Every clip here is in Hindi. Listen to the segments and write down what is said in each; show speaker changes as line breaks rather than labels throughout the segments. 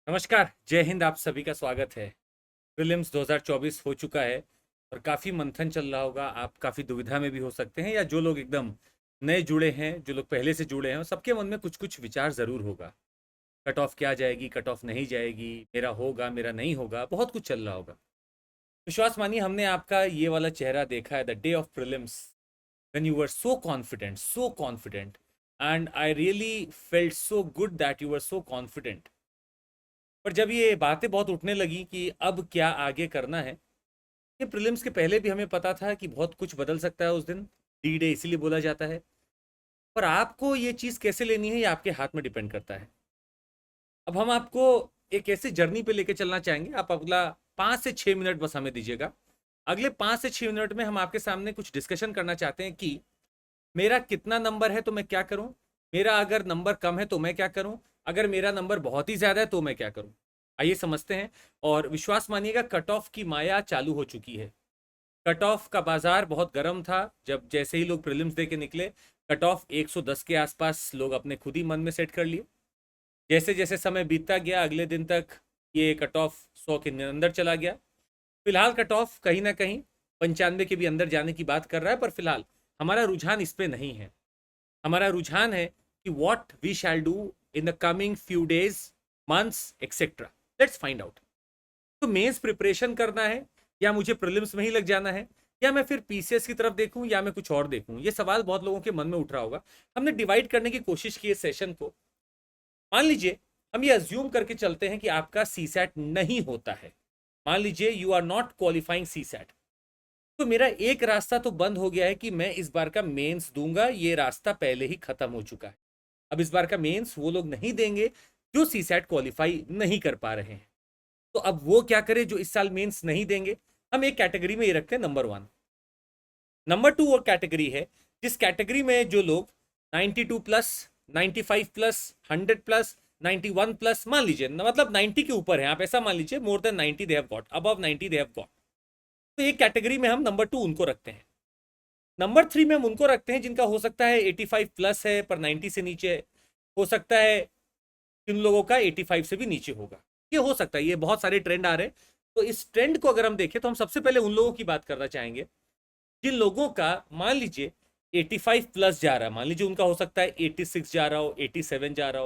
नमस्कार, जय हिंद। आप सभी का स्वागत है। प्रीलिम्स 2024 हो चुका है और काफ़ी मंथन चल रहा होगा। आप काफ़ी दुविधा में भी हो सकते हैं, या जो लोग एकदम नए जुड़े हैं, जो लोग पहले से जुड़े हैं, सबके मन में कुछ कुछ विचार ज़रूर होगा। कट ऑफ क्या जाएगी, कट ऑफ नहीं जाएगी, मेरा होगा, मेरा नहीं होगा, बहुत कुछ चल रहा होगा। विश्वास मानिए, हमने आपका ये वाला चेहरा देखा है the day of prelims, when you were so confident and I really felt so good that you were so confident. पर जब ये बातें बहुत उठने लगी कि अब क्या आगे करना है, ये प्रीलिम्स के पहले भी हमें पता था कि बहुत कुछ बदल सकता है उस दिन। डी डे इसीलिए बोला जाता है। पर आपको ये चीज़ कैसे लेनी है, ये आपके हाथ में डिपेंड करता है। अब हम आपको एक ऐसी जर्नी पे लेके चलना चाहेंगे। आप अगला 5 से 6 मिनट बस हमें दीजिएगा। अगले 5 से 6 मिनट में हम आपके सामने कुछ डिस्कशन करना चाहते हैं कि मेरा कितना नंबर है तो मैं क्या करूं, मेरा अगर नंबर कम है तो मैं क्या करूं, अगर मेरा नंबर बहुत ही ज़्यादा है तो मैं क्या करूं। आइए समझते हैं। और विश्वास मानिएगा, कट ऑफ की माया चालू हो चुकी है। कट ऑफ का बाजार बहुत गर्म था। जब जैसे ही लोग प्रीलिम्स दे के निकले, कट ऑफ 110 के आसपास लोग अपने खुद ही मन में सेट कर लिए। जैसे जैसे समय बीतता गया, अगले दिन तक ये कट ऑफ 100 के अंदर चला गया। फिलहाल कट ऑफ कहीं ना कहीं 95 के भी अंदर जाने की बात कर रहा है। पर फिलहाल हमारा रुझान इस पे नहीं है। हमारा रुझान है कि what we shall do in the coming few days, months etcetera. Let's find out. तो मेंस प्रिपरेशन करना है, या मुझे प्रीलिम्स में ही लग जाना है, या मैं फिर पीसीएस की तरफ देखूं, या मैं कुछ और देखूं। ये सवाल बहुत लोगों के मन में उठ रहा होगा। हमने डिवाइड करने की कोशिश की इस सेशन को। मान लीजिए हम ये अज्यूम करके चलते हैं कि आपका सी सैट नहीं होता है। मान लीजिए you are not qualifying CSAT. तो मेरा एक रास्ता तो बंद हो गया है कि मैं इस बार का मेंस दूंगा। ये रास्ता पहले ही खत्म हो चुका है। अब इस बार का मेंस वो लोग नहीं देंगे जो सी सैट क्वालिफाई नहीं कर पा रहे हैं। तो अब वो क्या करें जो इस साल मेंस नहीं देंगे। हम एक कैटेगरी में ये रखते हैं, नंबर 1। नंबर 2 वो कैटेगरी है जिस कैटेगरी में जो लोग 92 प्लस, 95 प्लस, 100 प्लस, 91 प्लस, मान लीजिए मतलब 90 के ऊपर है। आप ऐसा मान लीजिए more than 90 they have got, above 90 they have got. तो एक कैटेगरी में हम नंबर 2 उनको रखते हैं। नंबर 3 में हम उनको रखते हैं जिनका हो सकता है 85 प्लस है पर 90 से नीचे है। हो सकता है किन लोगों का 85 से भी नीचे होगा। ये हो सकता है, ये बहुत सारे ट्रेंड आ रहे हैं। तो इस ट्रेंड को अगर हम देखें तो हम सबसे पहले उन लोगों की बात करना चाहेंगे जिन लोगों का मान लीजिए 85 प्लस जा रहा है। मान लीजिए उनका हो सकता है 86 जा रहा हो, 87 जा रहा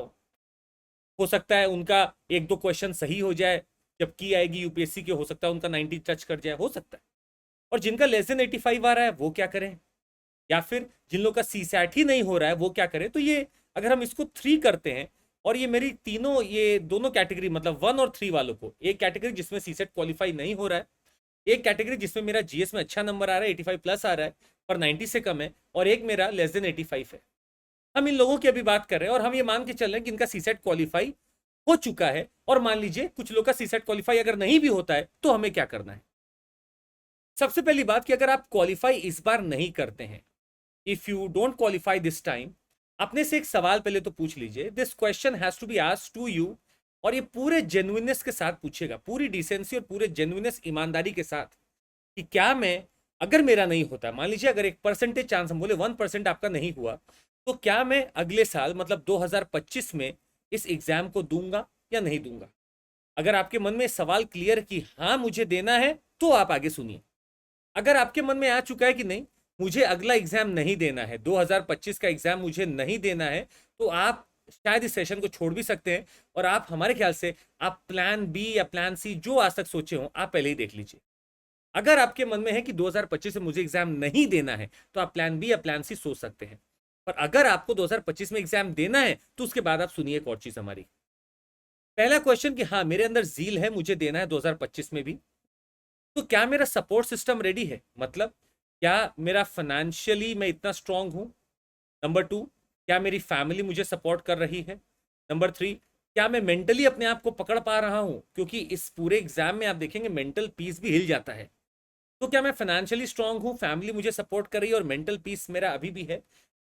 हो सकता है उनका एक दो क्वेश्चन सही हो जाए जब की आएगी यूपीएससी के, हो सकता है उनका 90 टच कर जाए, हो सकता है। और जिनका लेस देन 85 आ रहा है वो क्या करें, या फिर जिन लोगों का सी सैट ही नहीं हो रहा है वो क्या करें। तो ये अगर हम इसको 3 करते हैं, और ये मेरी तीनों, ये दोनों कैटेगरी मतलब 1 और 3 वालों को, एक कैटेगरी जिसमें सी सेट क्वालिफाई नहीं हो रहा है, एक कैटेगरी जिसमें मेरा जीएस में अच्छा नंबर आ रहा है 85 प्लस आ रहा है पर 90 से कम है, और एक मेरा लेस देन 85 है। हम इन लोगों की अभी बात कर रहे हैं और हम ये मान के चल रहे हैं कि इनका सी सेट क्वालिफाई हो चुका है। और मान लीजिए कुछ लोग का सी सेट क्वालिफाई अगर नहीं भी होता है तो हमें क्या करना है। सबसे पहली बात कि अगर आप क्वालिफाई इस बार नहीं करते हैं, if you don't qualify this time, अपने से एक सवाल पहले तो पूछ लीजिए। This question has to be asked to you, और ये पूरे जेन्युइननेस के साथ पूछेगा, पूरी डिसेंसी और पूरे जेन्युइननेस, ईमानदारी के साथ, कि क्या मैं, अगर मेरा नहीं होता, मान लीजिए अगर एक परसेंटेज चांस, हम बोले 1% आपका नहीं हुआ, तो क्या मैं अगले साल मतलब 2025 में इस एग्जाम को दूंगा या नहीं दूंगा। अगर आपके मन में सवाल क्लियर कि हाँ मुझे देना है, तो आप आगे सुनिए। अगर आपके मन में आ चुका है कि नहीं मुझे अगला एग्जाम नहीं देना है, 2025 का एग्जाम मुझे नहीं देना है, तो आप शायद इस सेशन को छोड़ भी सकते हैं। और आप, हमारे ख्याल से आप प्लान बी या प्लान सी जो आज तक सोचे हो आप पहले ही देख लीजिए। अगर आपके मन में है कि 2025 में मुझे एग्जाम नहीं देना है, तो आप प्लान बी या प्लान सी सोच सकते हैं। पर अगर आपको 2025 में एग्जाम देना है तो उसके बाद आप सुनिए एक और चीज हमारी। पहला क्वेश्चन कि हाँ मेरे अंदर जील है, मुझे देना है 2025 में भी, तो क्या मेरा सपोर्ट सिस्टम रेडी है, मतलब क्या मेरा फाइनेंशियली मैं इतना स्ट्रांग हूं। नंबर 2, क्या मेरी फैमिली मुझे सपोर्ट कर रही है। नंबर 3, क्या मैं मेंटली अपने आप को पकड़ पा रहा हूं, क्योंकि इस पूरे एग्जाम में आप देखेंगे मेंटल पीस भी हिल जाता है। तो क्या मैं फाइनेंशियली स्ट्रांग हूं, फैमिली मुझे सपोर्ट कर रही है, और मेंटल पीस मेरा अभी भी है,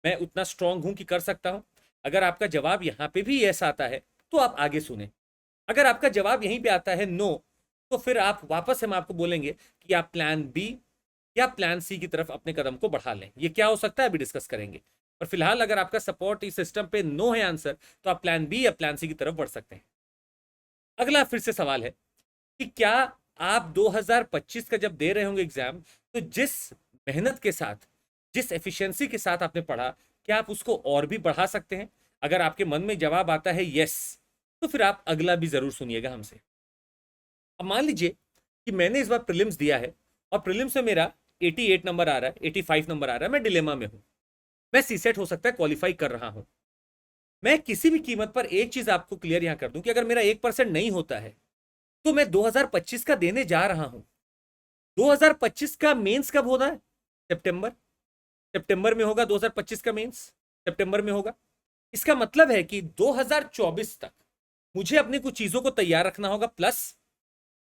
मैं उतना स्ट्रांग हूं कि कर सकता हूं। अगर आपका जवाब यहाँ पे भी यस आता है तो आप आगे सुने। अगर आपका जवाब यहीं पे आता है नो, तो फिर आप वापस, हम आपको बोलेंगे कि आप प्लान बी या प्लान सी की तरफ अपने कदम को बढ़ा लें। ये क्या हो सकता है अभी डिस्कस करेंगे। और फिलहाल अगर आपका सपोर्ट इस सिस्टम पे नो है आंसर, तो आप प्लान बी या प्लान सी की तरफ बढ़ सकते हैं। अगला फिर से सवाल है कि क्या आप 2025 का जब दे रहे होंगे एग्जाम, तो जिस मेहनत के साथ, जिस एफिशिएंसी के साथ आपने पढ़ा, क्या आप उसको और भी बढ़ा सकते हैं? अगर आपके मन में जवाब आता है यस, तो फिर आप अगला भी जरूर सुनिएगा हमसे। अब मान लीजिए कि मैंने इस बार प्रीलिम्स दिया है और प्रीलिम्स में मेरा 88 नंबर आ रहा है, 85 नंबर आ रहा है, मैं डिलेमा में हूं। मैं सीसेट हो सकता है क्वालिफाई कर रहा हूं। मैं किसी भी कीमत पर एक चीज आपको क्लियर यहां कर दूं कि अगर मेरा 1% नहीं होता है तो मैं 2025 का देने जा रहा हूं। 2025 का मेंस कब होना है? सितंबर। सितंबर में होगा 2025 का मेंस, सितंबर में होगा। इसका मतलब है कि 2024 तक मुझे अपनी कुछ चीजों को तैयार रखना होगा, प्लस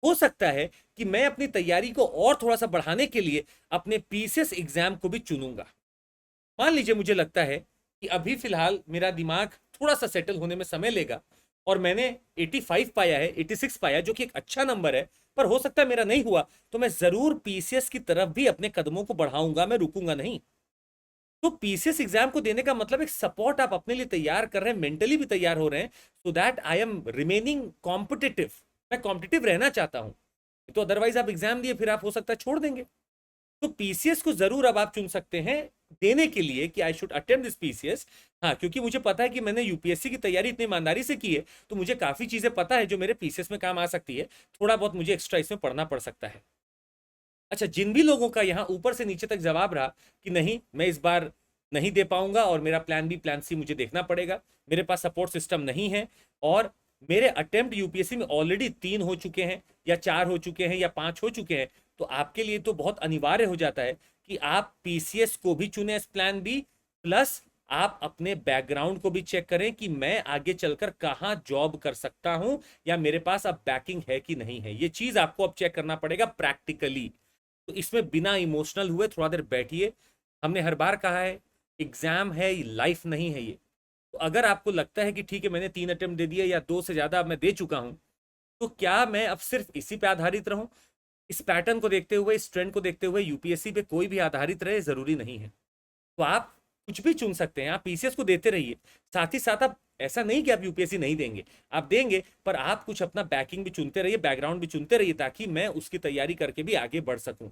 हो सकता है कि मैं अपनी तैयारी को और थोड़ा सा बढ़ाने के लिए अपने पीसीएस एग्जाम को भी चुनूंगा। मान लीजिए मुझे लगता है कि अभी फिलहाल मेरा दिमाग थोड़ा सा सेटल होने में समय लेगा और मैंने 85 पाया है, 86 पाया, जो कि एक अच्छा नंबर है, पर हो सकता है मेरा नहीं हुआ, तो मैं जरूर पीसीएस की तरफ भी अपने कदमों को बढ़ाऊंगा, मैं रुकूंगा नहीं। तो पीसीएस एग्जाम को देने का मतलब एक सपोर्ट आप अपने लिए तैयार कर रहे हैं, मेंटली भी तैयार हो रहे हैं, so that I am remaining competitive. मैं कॉम्पिटिटिव रहना चाहता हूं। तो अदरवाइज आप एग्जाम दिए फिर आप हो सकता है छोड़ देंगे। तो पीसीएस को जरूर अब आप चुन सकते हैं देने के लिए कि I should attempt this PCS. हाँ, क्योंकि मुझे पता है कि मैंने यूपीएससी की तैयारी इतनी ईमानदारी से की है, तो मुझे काफी चीजें पता है जो मेरे पीसीएस में काम आ सकती है। थोड़ा बहुत मुझे एक्स्ट्रा इसमें पढ़ना पड़ सकता है। अच्छा, जिन भी लोगों का यहाँ ऊपर से नीचे तक जवाब रहा कि नहीं मैं इस बार नहीं दे पाऊंगा और मेरा प्लान बी प्लान सी मुझे देखना पड़ेगा, मेरे पास सपोर्ट सिस्टम नहीं है, और मेरे अटेम्प्ट यूपीएससी में ऑलरेडी 3 हो चुके हैं या 4 हो चुके हैं या 5 हो चुके हैं, तो आपके लिए तो बहुत अनिवार्य हो जाता है कि आप पीसीएस को भी चुने एज प्लान बी, प्लस आप अपने बैकग्राउंड को भी चेक करें कि मैं आगे चलकर कहां जॉब कर सकता हूं या मेरे पास अब बैकिंग है कि नहीं है। ये चीज आपको अब चेक करना पड़ेगा प्रैक्टिकली। तो इसमें बिना इमोशनल हुए थोड़ा देर बैठिए। हमने हर बार कहा है एग्जाम है, लाइफ नहीं है ये। तो अगर आपको लगता है कि ठीक है मैंने 3 अटेम्प्ट दे दिए या 2 से ज्यादा मैं दे चुका हूं, तो क्या मैं अब सिर्फ इसी पे आधारित रहूं? इस पैटर्न को देखते हुए, इस ट्रेंड को देखते हुए यूपीएससी पे कोई भी आधारित रहे जरूरी नहीं है। तो आप कुछ भी चुन सकते हैं, आप पीसीएस को देते रहिए, साथ ही साथ आप ऐसा नहीं कि आप यूपीएससी नहीं देंगे, आप देंगे, पर आप कुछ अपना बैकिंग भी चुनते रहिए, बैकग्राउंड भी चुनते रहिए, ताकि मैं उसकी तैयारी करके भी आगे बढ़ सकूं।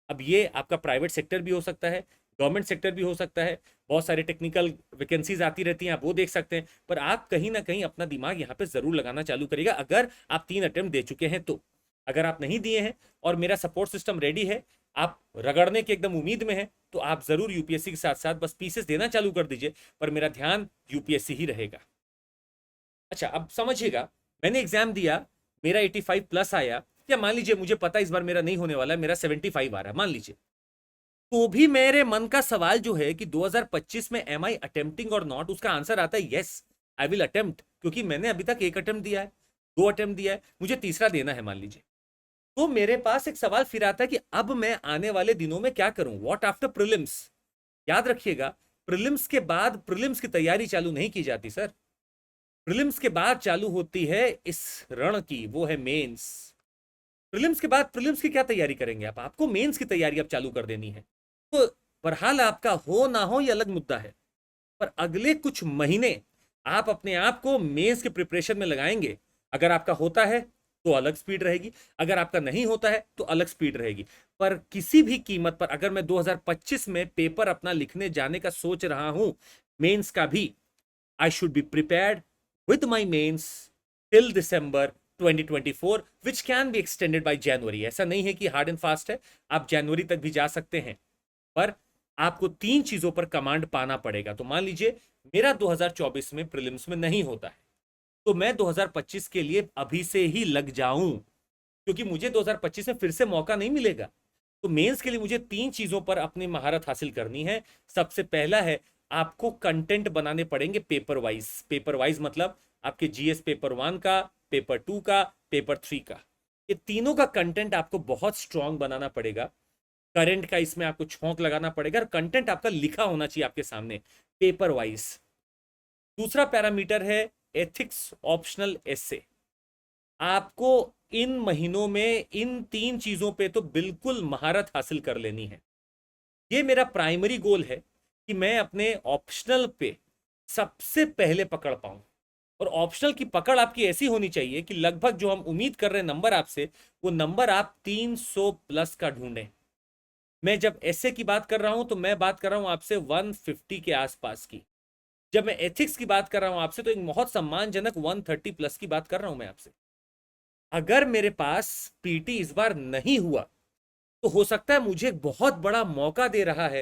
अब ये आपका प्राइवेट सेक्टर भी हो सकता है, गवर्नमेंट सेक्टर भी हो सकता है, बहुत सारे टेक्निकल वैकेंसीज आती रहती हैं, आप वो देख सकते हैं, पर आप कहीं ना कहीं अपना दिमाग यहाँ पे जरूर लगाना चालू करिएगा अगर आप 3 अटेम्प्ट दे चुके हैं तो। अगर आप नहीं दिए हैं और मेरा सपोर्ट सिस्टम रेडी है, आप रगड़ने की एकदम उम्मीद में है, तो आप जरूर यूपीएससी के साथ साथ बस पीसीएस देना चालू कर दीजिए, पर मेरा ध्यान यूपीएससी ही रहेगा। अच्छा, अब समझिएगा, मैंने एग्जाम दिया, मेरा 85 प्लस आया, या मान लीजिए मुझे पता इस बार मेरा नहीं होने वाला है, मेरा 75 आ रहा है मान लीजिए, तो भी मेरे मन का सवाल जो है कि 2025 में एम आई अटेम्प्टिंग और नॉट, उसका आंसर आता है यस, आई विल अटेम्प्ट, क्योंकि मैंने अभी तक 1 अटेम्प्ट दिया है, 2 अटेम्प्ट दिया है, मुझे तीसरा देना है मान लीजिए। तो मेरे पास एक सवाल फिर आता है कि अब मैं आने वाले दिनों में क्या करूं, व्हाट आफ्टर प्रीलिम्स। याद रखिएगा, प्रीलिम्स के बाद प्रीलिम्स की तैयारी चालू नहीं की जाती सर, प्रीलिम्स के बाद चालू होती है इस रण की, वो है मेंस। प्रीलिम्स के बाद प्रीलिम्स की क्या तैयारी करेंगे आप? आपको मेंस की तैयारी अब चालू कर देनी है। तो बहरहाल आपका हो ना हो ये अलग मुद्दा है, पर अगले कुछ महीने आप अपने आप को मेंस के प्रिपरेशन में लगाएंगे। अगर आपका होता है तो अलग स्पीड रहेगी, अगर आपका नहीं होता है तो अलग स्पीड रहेगी, पर किसी भी कीमत पर अगर मैं 2025 में पेपर अपना लिखने जाने का सोच रहा हूं, मेंस का भी, I should be prepared with my mains till December 2024, which can be extended by January। ऐसा नहीं है कि हार्ड एंड फास्ट है, आप जनवरी तक भी जा सकते हैं, पर आपको 3 चीजों पर कमांड पाना पड़ेगा। तो मान लीजिए मेरा 2024 में प्रीलिम्स में नहीं होता है, तो मैं 2025 के लिए अभी से ही लग जाऊं, क्योंकि मुझे 2025 में फिर से मौका नहीं मिलेगा। तो मेंस के लिए मुझे 3 चीजों पर अपनी महारत हासिल करनी है। सबसे पहला है, आपको कंटेंट बनाने पड़ेंगे पेपर वाइज। पेपर वाइज मतलब आपके जीएस पेपर 1 का, पेपर 2 का, पेपर 3 का, ये तीनों का कंटेंट आपको बहुत स्ट्रांग बनाना पड़ेगा। करंट का इसमें आपको छौंक लगाना पड़ेगा, और कंटेंट आपका लिखा होना चाहिए आपके सामने पेपर वाइज। दूसरा पैरामीटर है एथिक्स ऑप्शनल एसे। आपको इन महीनों में इन 3 चीजों पे तो बिल्कुल महारत हासिल कर लेनी है। ये मेरा प्राइमरी गोल है कि मैं अपने ऑप्शनल पे सबसे पहले पकड़ पाऊं। और ऑप्शनल की पकड़ आपकी ऐसी होनी चाहिए कि लगभग जो हम उम्मीद कर रहे हैं नंबर आपसे, वो नंबर आप 300 प्लस का ढूंढें। मैं जब एसए की बात कर रहा हूं तो मैं बात कर रहा हूं आपसे 150 के आसपास की। जब मैं एथिक्स की बात कर रहा हूं आपसे तो एक बहुत सम्मानजनक 130 प्लस की बात कर रहा हूं मैं आपसे। अगर मेरे पास पीटी इस बार नहीं हुआ तो हो सकता है मुझे एक बहुत बड़ा मौका दे रहा है,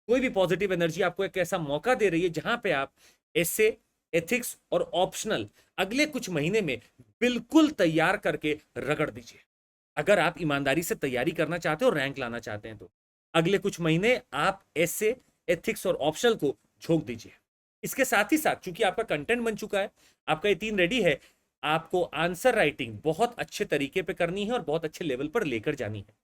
कोई भी पॉजिटिव एनर्जी आपको एक ऐसा मौका दे रही है जहां पे आप एसे, एथिक्स और ऑप्शनल अगले कुछ महीने में बिल्कुल तैयार करके रगड़ दीजिए। अगर आप ईमानदारी से तैयारी करना चाहते हो, रैंक लाना चाहते हैं, तो अगले कुछ महीने आप एसे, एथिक्स और ऑप्शनल को झोंक दीजिए। इसके साथ ही साथ चूंकि आपका कंटेंट बन चुका है, आपका ये 3 रेडी है, आपको आंसर राइटिंग बहुत अच्छे तरीके पे करनी है और बहुत अच्छे लेवल पर लेकर जानी है।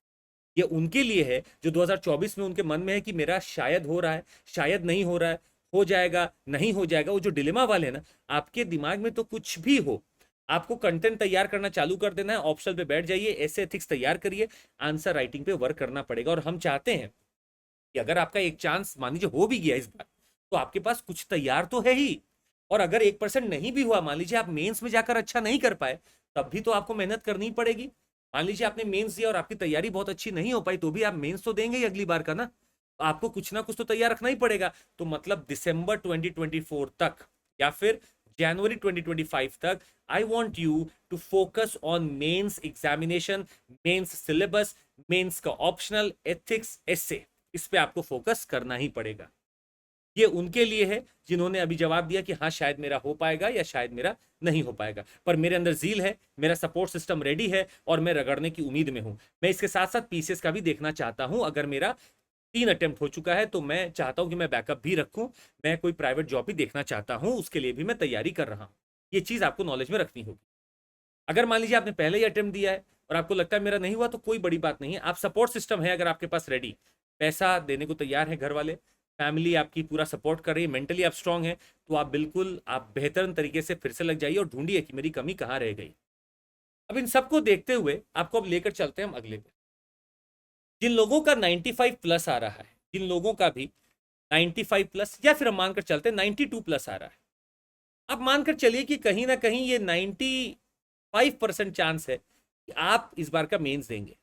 ये उनके लिए है जो 2024 में उनके मन में है कि मेरा शायद हो रहा है, शायद नहीं हो रहा है, हो जाएगा, नहीं हो जाएगा, वो जो डिलेमा वाले हैं ना, आपके दिमाग में तो कुछ भी हो, आपको कंटेंट तैयार करना चालू कर देना है, ऑप्शनल पे बैठ जाइए, ऐसे एथिक्स तैयार करिए, आंसर राइटिंग पे वर्क करना पड़ेगा। और हम चाहते हैं कि अगर आपका एक चांस मान लीजिए हो भी गया इस बार, तो आपके पास कुछ तैयार तो है ही। और अगर 1% नहीं भी हुआ, मान लीजिए आप मेंस में जाकर अच्छा नहीं कर पाए, तब भी तो आपको मेहनत करनी पड़ेगी। मान लीजिए आपने मेंस दिया और आपकी तैयारी बहुत अच्छी नहीं हो पाई, तो भी आप मेंस तो देंगे ही अगली बार का ना, तो आपको कुछ ना कुछ तो तैयार रखना ही पड़ेगा। तो मतलब दिसंबर 2024 तक या फिर जनवरी 2025 तक I want you to focus on mains examination, mains syllabus, mains का ऑप्शनल, एथिक्स, एसे, इस पे आपको फोकस करना ही पड़ेगा। ये उनके लिए है जिन्होंने अभी जवाब दिया कि हाँ शायद मेरा हो पाएगा या शायद मेरा नहीं हो पाएगा, पर मेरे अंदर जील है, मेरा सपोर्ट सिस्टम रेडी है और मैं रगड़ने की उम्मीद में हूं। मैं इसके साथ साथ पीसीएस का भी देखना चाहता हूं। अगर मेरा 3 अटेम्प्ट हो चुका है तो मैं चाहता हूं कि मैं बैकअप भी रखूं, मैं कोई प्राइवेट जॉब भी देखना चाहता हूं, उसके लिए भी मैं तैयारी कर रहा हूं। ये चीज आपको नॉलेज में रखनी होगी। अगर मान लीजिए आपने पहले ही अटेम्प्ट दिया है और आपको लगता है मेरा नहीं हुआ, तो कोई बड़ी बात नहीं है, आप सपोर्ट सिस्टम है अगर आपके पास रेडी, पैसा देने को तैयार है घर वाले, फैमिली आपकी पूरा सपोर्ट कर रही है, मेंटली आप स्ट्रांग है, तो आप बिल्कुल आप बेहतर तरीके से फिर से लग जाइए और ढूंढिए कि मेरी कमी कहाँ रह गई। अब इन सबको देखते हुए आपको अब लेकर चलते हैं हम अगले पे। जिन लोगों का 95 प्लस आ रहा है, जिन लोगों का भी 95 प्लस या फिर हम मानकर चलते हैं 92 प्लस आ रहा है, अब मानकर चलिए कि कहीं ना कहीं ये 95% चांस है कि आप इस बार का मेंस देंगे।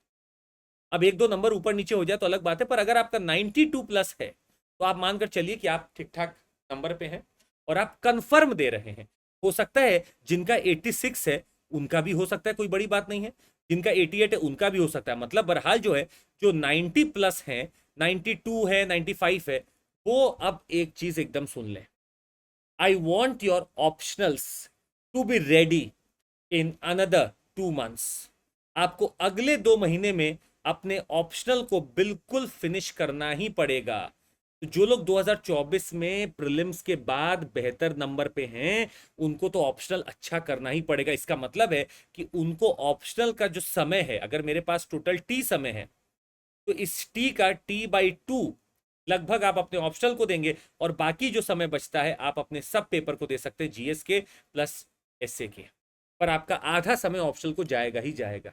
अब 1-2 नंबर ऊपर नीचे हो जाए तो अलग बात है, पर अगर आपका 92 प्लस है तो आप मानकर चलिए कि आप ठीक ठाक नंबर पे हैं और आप कंफर्म दे रहे हैं। हो सकता है जिनका 86 है उनका भी हो सकता है, कोई बड़ी बात नहीं है, जिनका 88 है उनका भी हो सकता है। मतलब बहरहाल जो है, जो 90 प्लस है, 92 है, 95 है, वो अब एक चीज एकदम सुन लें, I want your optionals to be ready in another 2 months. आपको अगले 2 महीने में अपने ऑप्शनल को बिल्कुल फिनिश करना ही पड़ेगा। तो जो लोग 2024 में प्रीलिम्स के बाद बेहतर नंबर पे हैं, उनको तो ऑप्शनल अच्छा करना ही पड़ेगा। इसका मतलब है कि उनको ऑप्शनल का जो समय है, अगर मेरे पास टोटल टी समय है, तो इस टी का T/2 लगभग आप अपने ऑप्शनल को देंगे और बाकी जो समय बचता है आप अपने सब पेपर को दे सकते हैं, जीएस के प्लस एसए के, पर आपका आधा समय ऑप्शनल को जाएगा ही जाएगा।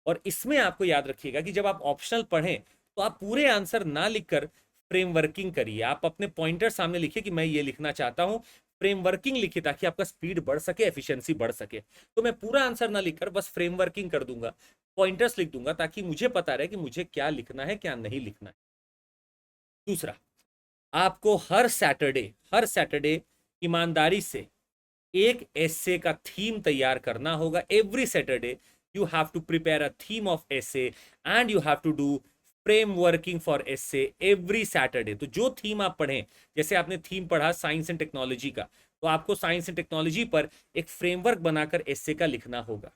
और इसमें आपको याद रखिएगा कि जब आप ऑप्शनल पढ़ें तो आप पूरे आंसर ना लिखकर फ्रेमवर्किंग करिए। आप अपने पॉइंटर सामने लिखिए कि मैं ये लिखना चाहता हूं, फ्रेमवर्किंग लिखिए ताकि आपका स्पीड बढ़ सके, एफिशिएंसी बढ़ सके। तो मैं पूरा आंसर ना लिखकर बस फ्रेमवर्किंग कर दूंगा, पॉइंटर्स लिख दूंगा, ताकि मुझे पता रहे कि मुझे क्या लिखना है क्या नहीं लिखना है। दूसरा, आपको हर सैटरडे ईमानदारी से एक एसे का थीम तैयार करना होगा। Every Saturday you have to prepare a theme of essay and you have to do frame working for essay every Saturday. तो जो थीम आप पढ़ें, जैसे आपने थीम पढ़ा साइंस एंड टेक्नोलॉजी का, तो आपको साइंस एंड टेक्नोलॉजी पर एक फ्रेमवर्क बनाकर एसे का लिखना होगा।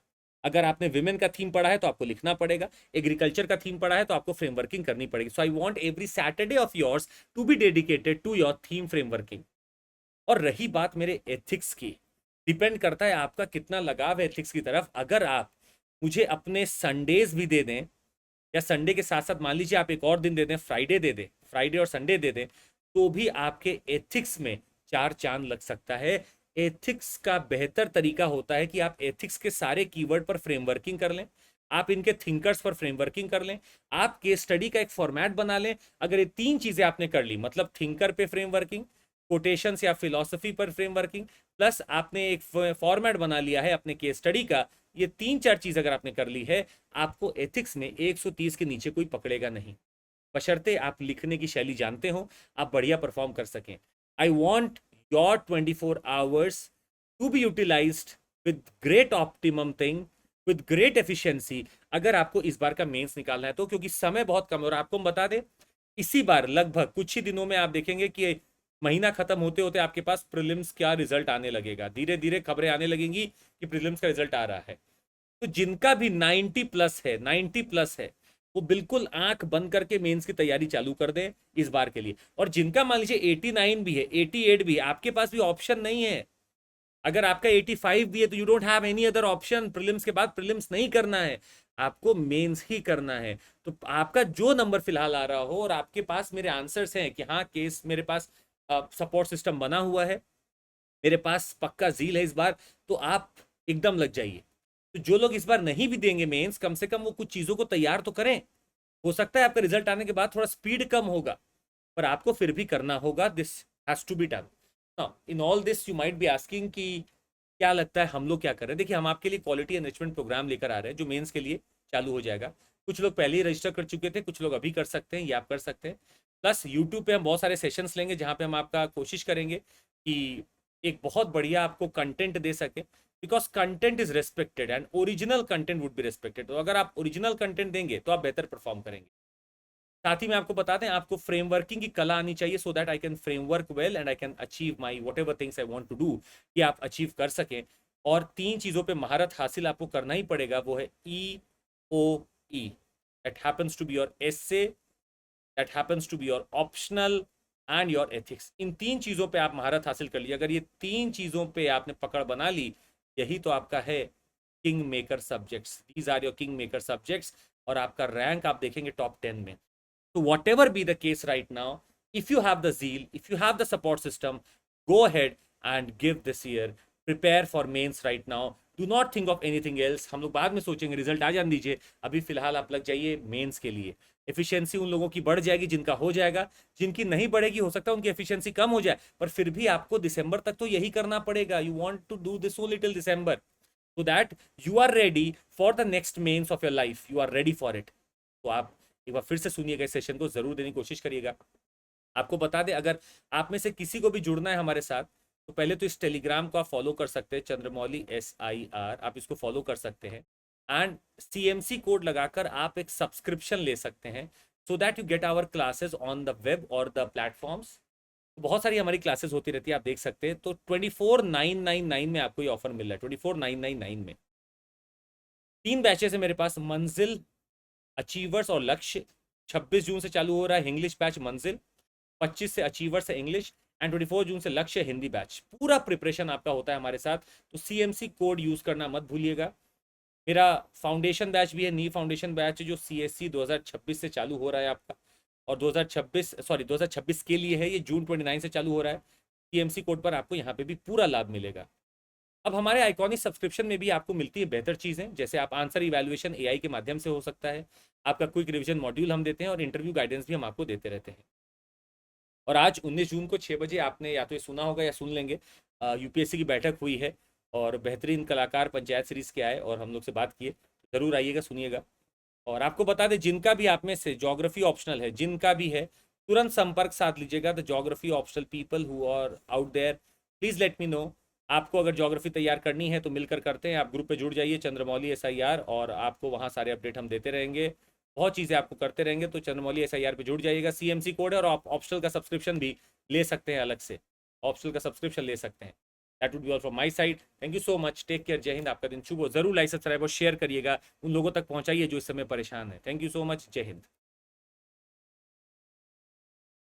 अगर आपने विमेन का थीम पढ़ा है तो आपको लिखना पड़ेगा, एग्रीकल्चर का थीम पढ़ा है तो आपको फ्रेमवर्किंग करनी पड़ेगी। So I want every Saturday of yours to be dedicated to your theme frameworking. और रही बात मेरे एथिक्स की, डिपेंड करता है आपका कितना लगाव है एथिक्स की तरफ। अगर आप मुझे अपने संडेज भी दे दें, या संडे के साथ साथ मान लीजिए आप एक और दिन दे दें, फ्राइडे दे दें, फ्राइडे और संडे दे दें, तो भी आपके एथिक्स में 4 चांद लग सकता है। एथिक्स का बेहतर तरीका होता है कि आप एथिक्स के सारे कीवर्ड पर फ्रेमवर्किंग कर लें, आप इनके थिंकर्स पर फ्रेमवर्किंग कर लें, आप केस स्टडी का एक फॉर्मेट बना लें। अगर ये 3 चीजें आपने कर ली, मतलब थिंकर पे फ्रेमवर्किंग, कोटेशंस या फिलॉसफी पर फ्रेमवर्किंग, प्लस आपने एक फॉर्मेट बना लिया है अपने केस स्टडी का। ये 3-4 चीज अगर आपने कर ली है, आपको एथिक्स में 130 के नीचे कोई पकड़ेगा नहीं, बशर्ते आप लिखने की शैली जानते हो, आप बढ़िया परफॉर्म कर सकें। I want your 24 hours to be utilized with great optimum thing, with great efficiency, अगर आपको इस बार का मेंस निकालना है तो, क्योंकि समय बहुत कम है। और आपको हम बता दें, इसी बार लगभग कुछ ही दिनों में आप देखेंगे कि महीना खत्म होते होते आपके पास प्रीलिम्स का रिजल्ट आने लगेगा, धीरे धीरे खबरें आने लगेंगी कि प्रीलिम्स का रिजल्ट आ रहा है। तो जिनका भी 90 प्लस है, 90 प्लस है, वो बिल्कुल आंख बंद करके मेंस की तैयारी चालू कर दें इस बार के लिए। और जिनका मान लीजिए 89 भी है, 88 भी है, आपके पास भी ऑप्शन नहीं है। अगर आपका 85 भी है तो you don't have any other option, prelims के बाद प्रीलिम्स नहीं करना है, आपको मेंस ही करना है। तो आपका जो नंबर फिलहाल आ रहा हो और आपके पास मेरे आंसर्स हैं कि हाँ केस मेरे पास सपोर्ट सिस्टम बना हुआ है, मेरे पास पक्का जील है इस बार, तो आप एकदम लग जाइए। तो जो लोग इस बार नहीं भी देंगे मेंस, कम से कम वो कुछ चीजों को तैयार तो करें। हो सकता है आपका रिजल्ट आने के बाद थोड़ा स्पीड कम होगा, पर आपको फिर भी करना होगा। This has to be done. In all this you might be asking कि क्या लगता है हम लोग क्या कर रहे हैं। देखिए, हम आपके लिए क्वालिटी एनरिचमेंट प्रोग्राम लेकर आ रहे हैं जो मेंस के लिए चालू हो जाएगा। कुछ लोग पहले ही रजिस्टर कर चुके थे, कुछ लोग अभी कर सकते हैं, ये आप कर सकते हैं। प्लस यूट्यूब पे हम बहुत सारे सेशंस लेंगे जहाँ पे हम आपका कोशिश करेंगे कि एक बहुत बढ़िया आपको कंटेंट दे सके, because content is respected and original content would be respected. तो अगर आप ओरिजिनल कंटेंट देंगे तो आप बेहतर परफॉर्म करेंगे। साथ ही में आपको बता दें, आपको फ्रेमवर्किंग की कला आनी चाहिए, so that I can framework well and I can achieve my whatever things I want to do, कि आप अचीव कर सकें। और 3 चीज़ों पे महारत हासिल आपको करना ही पड़ेगा, वो है EOE, that happens to be your essay, that happens to be your optional and your ethics. इन 3 चीज़ों पे आप महारत हासिल कर ली। अगर ये 3 चीज़ों पे आपने पकड़ बना ली, यही तो आपका है kingmaker subjects. These are your kingmaker subjects. और आपका रैंक आप देखेंगे टॉप 10 में। So whatever be the case right now, if you have the zeal, if you have the support system, go ahead and give this year. Prepare for mains right now. Do not think of anything else. हम लोग बाद में सोचेंगे, रिजल्ट आ जाने दीजिए, अभी फिलहाल आप लग जाइए मेंस के लिए। एफिशिएंसी उन लोगों की बढ़ जाएगी जिनका हो जाएगा, जिनकी नहीं बढ़ेगी हो सकता है उनकी एफिशिएंसी कम हो जाए, पर फिर भी आपको दिसंबर तक तो यही करना पड़ेगा। You want to do this only till December, so that you are ready for the next mains of your life. You are ready for it. तो आप एक बार फिर से सुनिएगा, इस सेशन को जरूर देने की कोशिश करिएगा। आपको बता दें, अगर आप में से किसी को भी जुड़ना है हमारे साथ, तो पहले तो इस टेलीग्राम को आप फॉलो कर सकते हैं, चंद्रमौली SIR, आप इसको फॉलो कर सकते हैं। एंड CMC कोड लगाकर आप एक सब्सक्रिप्शन ले सकते हैं, so that you get our classes on the web और द प्लेटफॉर्म्स। बहुत सारी हमारी क्लासेस होती रहती है, आप देख सकते हैं। तो 24,999 में आपको ये ऑफर मिल रहा है, 24,999 में। 3 बैचेस है मेरे पास, मंजिल, अचीवर्स और लक्ष्य। 26 जून से चालू हो रहा है इंग्लिश बैच मंजिल, 25 से अचीवर्स है इंग्लिश, एंड 24 जून से लक्ष्य हिंदी बैच। पूरा प्रिपरेशन आपका होता है हमारे साथ, तो CMC कोड यूज करना मत भूलिएगा। मेरा फाउंडेशन बैच भी है, नी फाउंडेशन बैच, जो CSC 2026 से चालू हो रहा है आपका, और 2026 के लिए है, ये जून 29 से चालू हो रहा है। CMC कोड पर आपको यहाँ पे भी पूरा लाभ मिलेगा। अब हमारे आइकॉनिक सब्सक्रिप्शन में भी आपको मिलती है बेहतर चीज़ें, जैसे आप आंसर इवैल्यूएशन AI के माध्यम से हो सकता है, आपका क्विक रिवीजन मॉड्यूल हम देते हैं, और इंटरव्यू गाइडेंस भी हम आपको देते रहते हैं। और आज 19 जून को 6 बजे आपने या तो ये सुना होगा या सुन लेंगे, UPSC की बैठक हुई है, और बेहतरीन कलाकार पंचायत सीरीज़ के आए और हम लोग से बात किए। ज़रूर आइएगा, सुनिएगा। और आपको बता दें, जिनका भी आप में से ज्योग्राफी ऑप्शनल है, जिनका भी है, तुरंत संपर्क साध लीजिएगा। The geography optional people who are out there, please let me know. आपको अगर ज्योग्राफी तैयार करनी है तो मिलकर करते हैं। आप ग्रुप पे जुड़ जाइए, चंद्रमौली SIR, और आपको वहाँ सारे अपडेट हम देते रहेंगे, बहुत चीज़ें आपको करते रहेंगे। तो चंद्रमौली SIR पे जुड़ जाइएगा। CMC कोड है, और आप ऑप्शनल का सब्सक्रिप्शन भी ले सकते हैं, अलग से ऑप्शनल का सब्सक्रिप्शन ले सकते हैं। That would be all from my side. Thank you so much, take care, जय हिंद, आपका दिन शुभ हो। जरूर लाइक, सब्सक्राइब और शेयर करिएगा, उन लोगों तक पहुंचाइए जो इस समय परेशान है। थैंक यू सो मच, जय हिंद।